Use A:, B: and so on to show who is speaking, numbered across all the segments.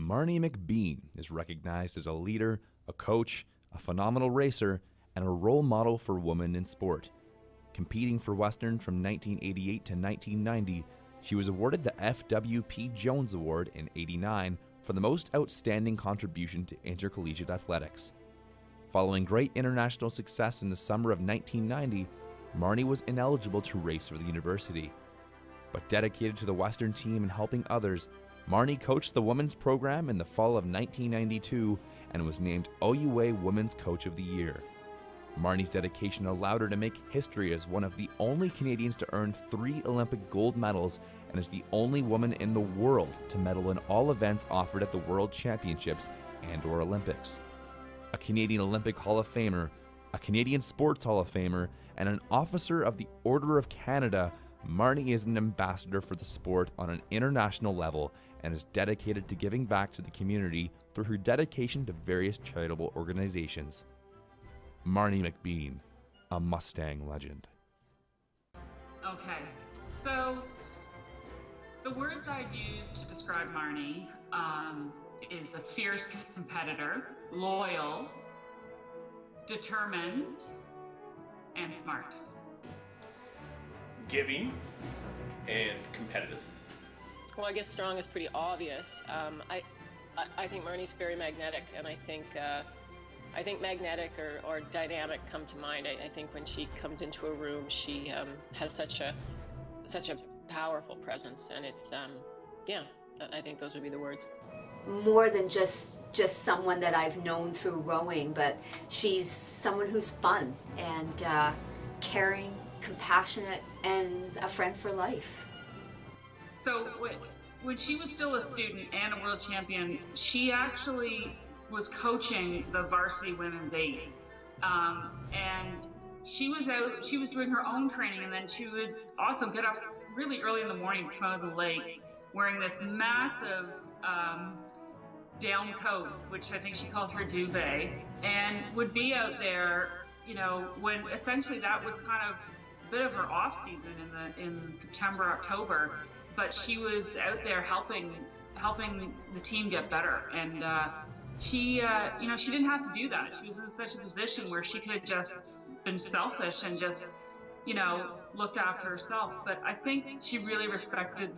A: Marnie McBean is recognized as a leader, a coach, a phenomenal racer, and a role model for women in sport. Competing for Western from 1988 to 1990, she was awarded the FWP Jones Award in '89 for the most outstanding contribution to intercollegiate athletics. Following great international success in the summer of 1990, Marnie was ineligible to race for the university. But dedicated to the Western team and helping others, Marnie coached the women's program in the fall of 1992 and was named OUA Women's Coach of the Year. Marnie's dedication allowed her to make history as one of the only Canadians to earn 3 Olympic gold medals and is the only woman in the world to medal in all events offered at the World Championships and/or Olympics. A Canadian Olympic Hall of Famer, a Canadian Sports Hall of Famer, and an officer of the Order of Canada, Marnie is an ambassador for the sport on an international level and is dedicated to giving back to the community through her dedication to various charitable organizations. Marnie McBean, a Mustang legend.
B: Okay, so the words I've used to describe Marnie is a fierce competitor, loyal, determined, and smart.
C: Giving and competitive.
D: Well, I guess strong is pretty obvious. I think Marnie's very magnetic, and I think magnetic or dynamic come to mind. I think when she comes into a room, she has such a powerful presence, and it's I think those would be the words.
E: More than just someone that I've known through rowing, but she's someone who's fun and caring, compassionate, and a friend for life.
B: So when she was still a student and a world champion, she actually was coaching the varsity women's 8. And she was doing her own training, and then she would also get up really early in the morning to come out of the lake wearing this massive down coat, which I think she called her duvet, and would be out there, when essentially that was kind of a bit of her off season in September, October, but she was out there helping the team get better. And she didn't have to do that. She was in such a position where she could have just been selfish and just, looked after herself. But I think she really respected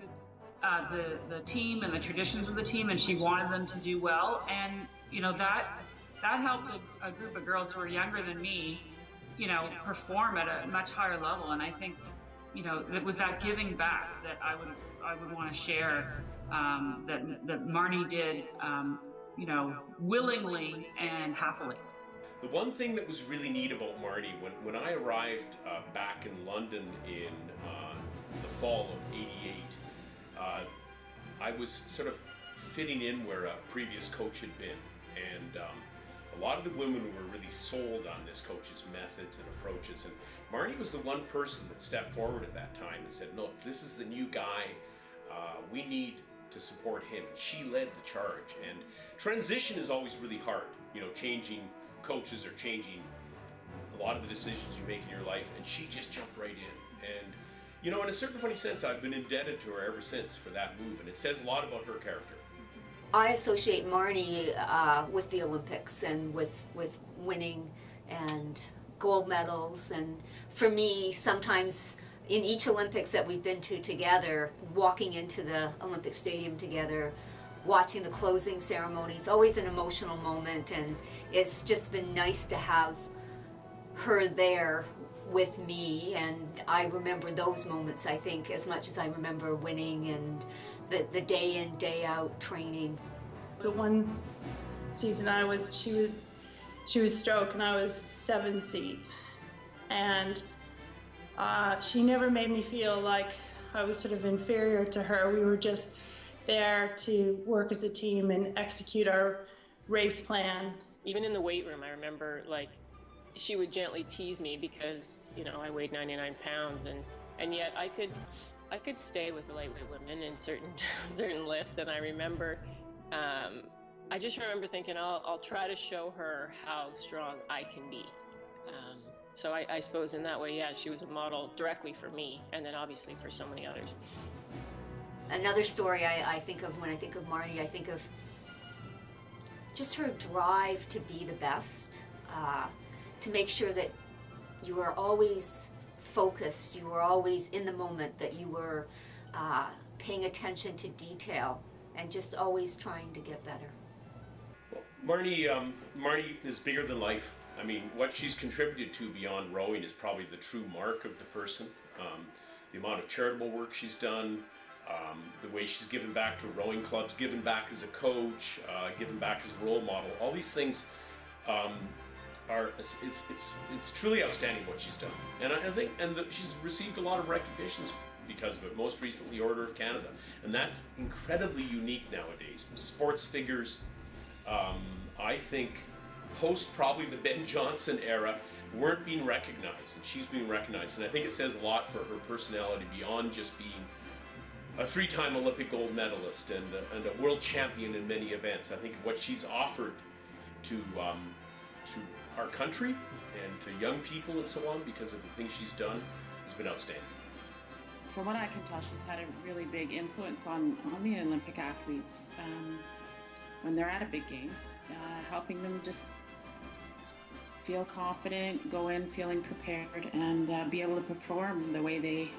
B: the team and the traditions of the team, and she wanted them to do well. And, that helped a group of girls who were younger than me, perform at a much higher level. And I think, it was that giving back that I would want to share, that Marnie did, willingly and happily.
C: The one thing that was really neat about Marnie, when I arrived back in London in the fall of '88, I was sort of fitting in where a previous coach had been, and a lot of the women were really sold on this coach's methods and approaches, and Marnie was the one person that stepped forward at that time and said, no, this is the new guy, we need to support him. And she led the charge, and transition is always really hard, changing coaches or changing a lot of the decisions you make in your life, and she just jumped right in. And in a certain funny sense, I've been indebted to her ever since for that move, and it says a lot about her character.
E: I associate Marnie with the Olympics and with winning and gold medals. And for me, sometimes in each Olympics that we've been to together, walking into the Olympic Stadium together, watching the closing ceremonies, always an emotional moment, and it's just been nice to have her there with me. And I remember those moments, I think, as much as I remember winning and the day in, day out training.
F: The one season she was stroke and I was 7 seat, and she never made me feel like I was sort of inferior to her. We were just there to work as a team and execute our race plan.
D: Even in the weight room, I remember she would gently tease me because I weighed 99 pounds, and yet I could stay with the lightweight women in certain lifts. And I remember, I just remember thinking, I'll try to show her how strong I can be. So I suppose in that way, yeah, she was a model directly for me, and then obviously for so many others.
E: Another story I think of when I think of Marnie, I think of just her drive to be the best, to make sure that you are always focused, you were always in the moment, that you were paying attention to detail, and just always trying to get better.
C: Well, Marnie is bigger than life. I mean, what she's contributed to beyond rowing is probably the true mark of the person. The amount of charitable work she's done, the way she's given back to rowing clubs, given back as a coach, given back as a role model. All these things it's truly outstanding what she's done, and I think she's received a lot of recognitions because of it. Most recently, Order of Canada, and that's incredibly unique nowadays. Sports figures, I think, post probably the Ben Johnson era, weren't being recognized, and she's being recognized, and I think it says a lot for her personality beyond just being a 3-time Olympic gold medalist and a world champion in many events. I think what she's offered to our country and to young people and so on, because of the things she's done, has been outstanding.
G: From what I can tell, she's had a really big influence on the Olympic athletes when they're at a big games, helping them just feel confident, go in feeling prepared, and be able to perform the way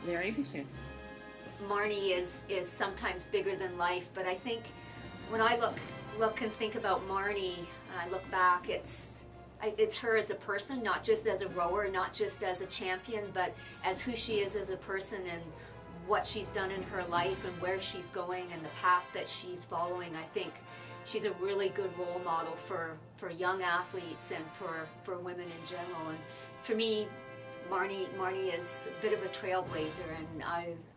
G: they're able to.
E: Marnie is sometimes bigger than life, but I think when I look and think about Marnie, and I look back, it's her as a person, not just as a rower, not just as a champion, but as who she is as a person and what she's done in her life and where she's going and the path that she's following. I think she's a really good role model for young athletes and for women in general. And for me, Marnie is a bit of a trailblazer, and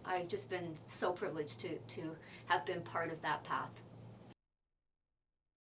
E: I've just been so privileged to have been part of that path.